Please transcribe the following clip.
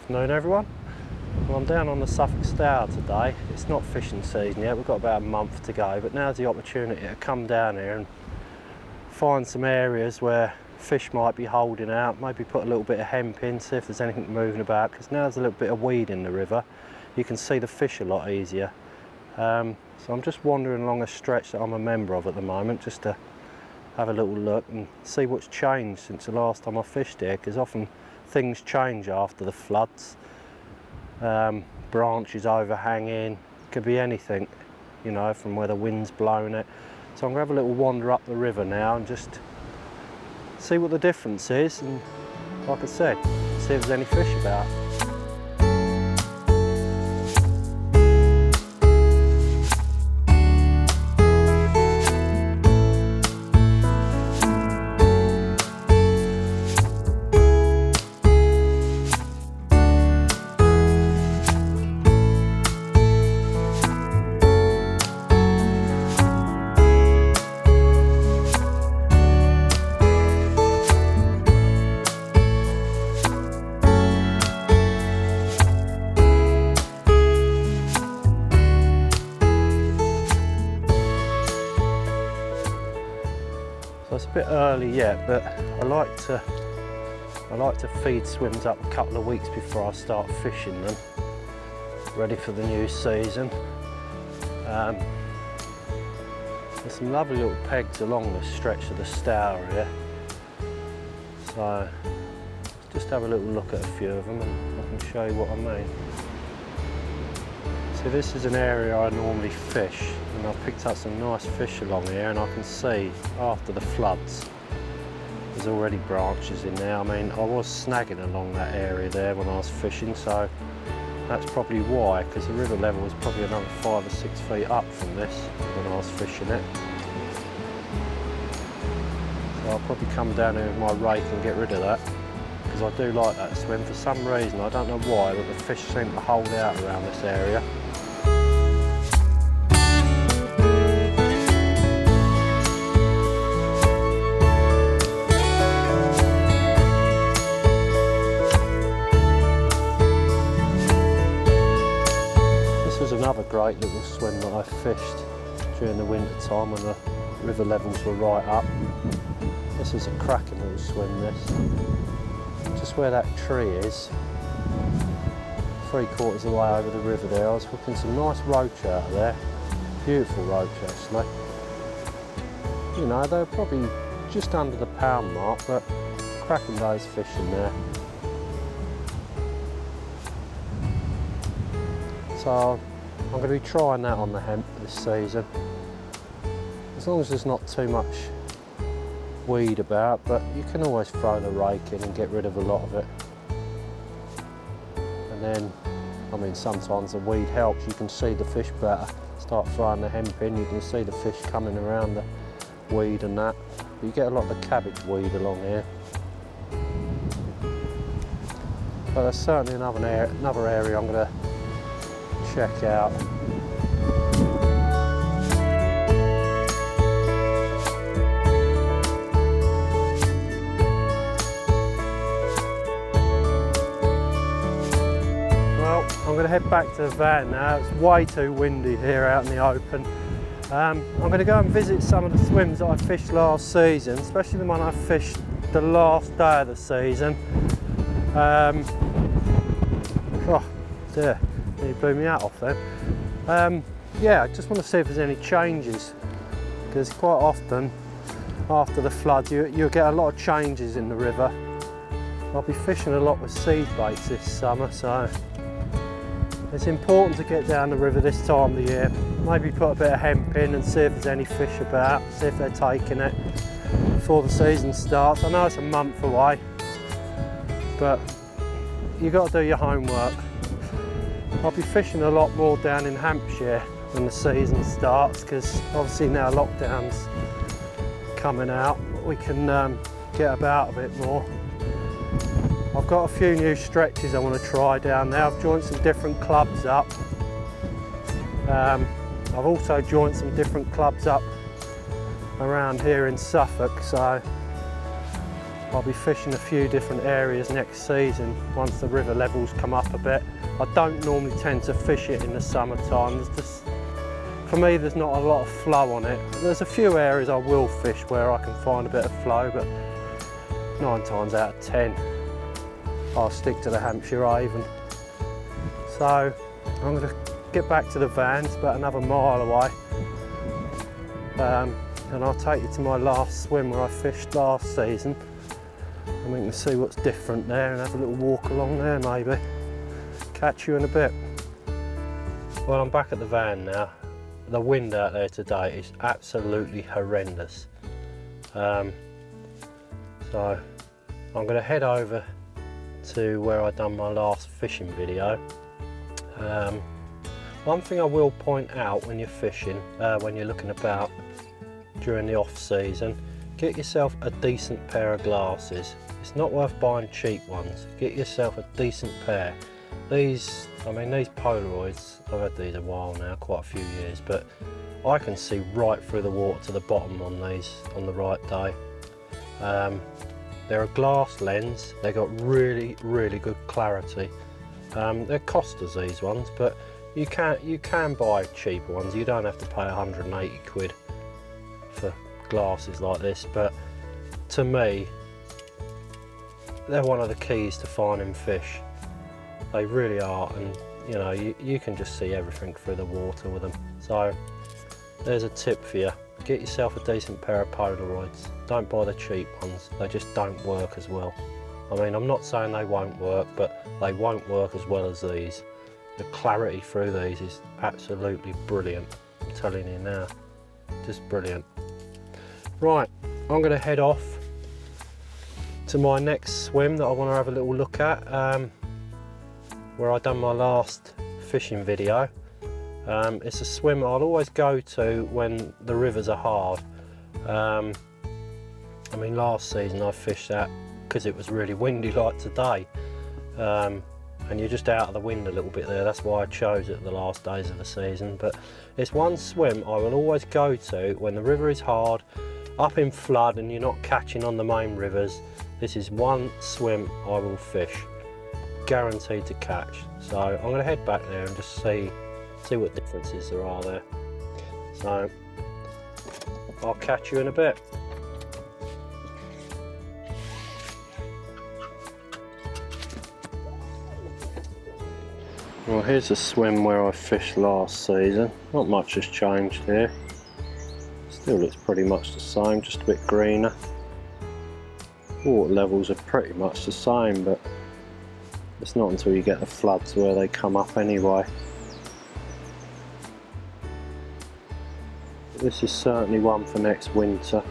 Afternoon everyone. Well, I'm down on the Suffolk Stour today. It's not fishing season yet, we've got about a month to go, but now's the opportunity to come down here and find some areas where fish might be holding out, maybe put a little bit of hemp in, see if there's anything moving about, because now there's a little bit of weed in the river, you can see the fish a lot easier. So I'm just wandering along a stretch that I'm a member of at the moment, just to have a little look and see what's changed since the last time I fished here, because often things change after the floods. Branches overhanging, could be anything, you know, from where the wind's blown it. So I'm going to have a little wander up the river now and just see what the difference is, and like I said, see if there's any fish about. So it's a bit early yet, but I like to feed swims up a couple of weeks before I start fishing them, ready for the new season. There's some lovely little pegs along the stretch of the Stour here, so let's just have a little look at a few of them and I can show you what I mean. So this is an area I normally fish, and I've picked up some nice fish along here, and I can see after the floods there's already branches in there. I mean, I was snagging along that area there when I was fishing, so that's probably why, because the river level was probably another 5 or 6 feet up from this when I was fishing it. So I'll probably come down here with my rake and get rid of that, because I do like that swim. For some reason, I don't know why, but the fish seem to hold out around this area. Another great little swim that I fished during the winter time when the river levels were right up. This is a cracking little swim, this. Just where that tree is, 3/4 of the way over the river there, I was hooking some nice roach out of there. Beautiful roach actually. You know, they were probably just under the pound mark, but cracking those fish in there. So I'm going to be trying that on the hemp this season, as long as there's not too much weed about, but you can always throw the rake in and get rid of a lot of it. And then, I mean, sometimes the weed helps, you can see the fish better. Start throwing the hemp in, you can see the fish coming around the weed and that. But you get a lot of the cabbage weed along here. But there's certainly another area I'm going to check out. Well, I'm going to head back to the van now. It's way too windy here out in the open. I'm going to go and visit some of the swims that I fished last season, especially the one I fished the last day of the season. Oh dear. He blew me out off then. Yeah, I just want to see if there's any changes, because quite often after the flood you'll get a lot of changes in the river. I'll be fishing a lot with seed baits this summer, so it's important to get down the river this time of the year. Maybe put a bit of hemp in and see if there's any fish about, see if they're taking it before the season starts. I know it's a month away, but you've got to do your homework. I'll be fishing a lot more down in Hampshire when the season starts, because obviously now lockdown's coming out, we can get about a bit more. I've got a few new stretches I want to try down there. I've joined some different clubs up. I've also joined some different clubs up around here in Suffolk, so I'll be fishing a few different areas next season once the river levels come up a bit. I don't normally tend to fish it in the summertime. For me, there's not a lot of flow on it. There's a few areas I will fish where I can find a bit of flow, but 9 times out of 10 I'll stick to the Hampshire Avon. So I'm going to get back to the van. It's about another mile away, and I'll take you to my last swim where I fished last season, and we can see what's different there and have a little walk along there maybe. Catch you in a bit. Well, I'm back at the van now. The wind out there today is absolutely horrendous. So I'm going to head over to where I done my last fishing video. One thing I will point out when you're fishing, when you're looking about during the off season, get yourself a decent pair of glasses. It's not worth buying cheap ones. Get yourself a decent pair. These polaroids, I've had these a while now, quite a few years, but I can see right through the water to the bottom on these on the right day. They're a glass lens. They've got really good clarity. They're costers, these ones, but you can buy cheaper ones. You don't have to pay 180 quid for glasses like this, but to me they're one of the keys to finding fish. They really are, and you know, you can just see everything through the water with them. So there's a tip for you. Get yourself a decent pair of polaroids. Don't buy the cheap ones. They just don't work as well. I mean, I'm not saying they won't work, but they won't work as well as these. The clarity through these is absolutely brilliant. I'm telling you now, just brilliant. Right, I'm going to head off to my next swim that I want to have a little look at, where I done my last fishing video. It's a swim I'll always go to when the rivers are hard. I mean, last season I fished that because it was really windy like today, and you're just out of the wind a little bit there. That's why I chose it the last days of the season. But it's one swim I will always go to when the river is hard, up in flood, and you're not catching on the main rivers. This is one swim I will fish, guaranteed to catch. So I'm going to head back there and just see what differences there are there. So I'll catch you in a bit. Well, here's a swim where I fished last season. Not much has changed here. Still looks pretty much the same, just a bit greener. Water levels are pretty much the same, but it's not until you get the floods where they come up anyway. This is certainly one for next winter.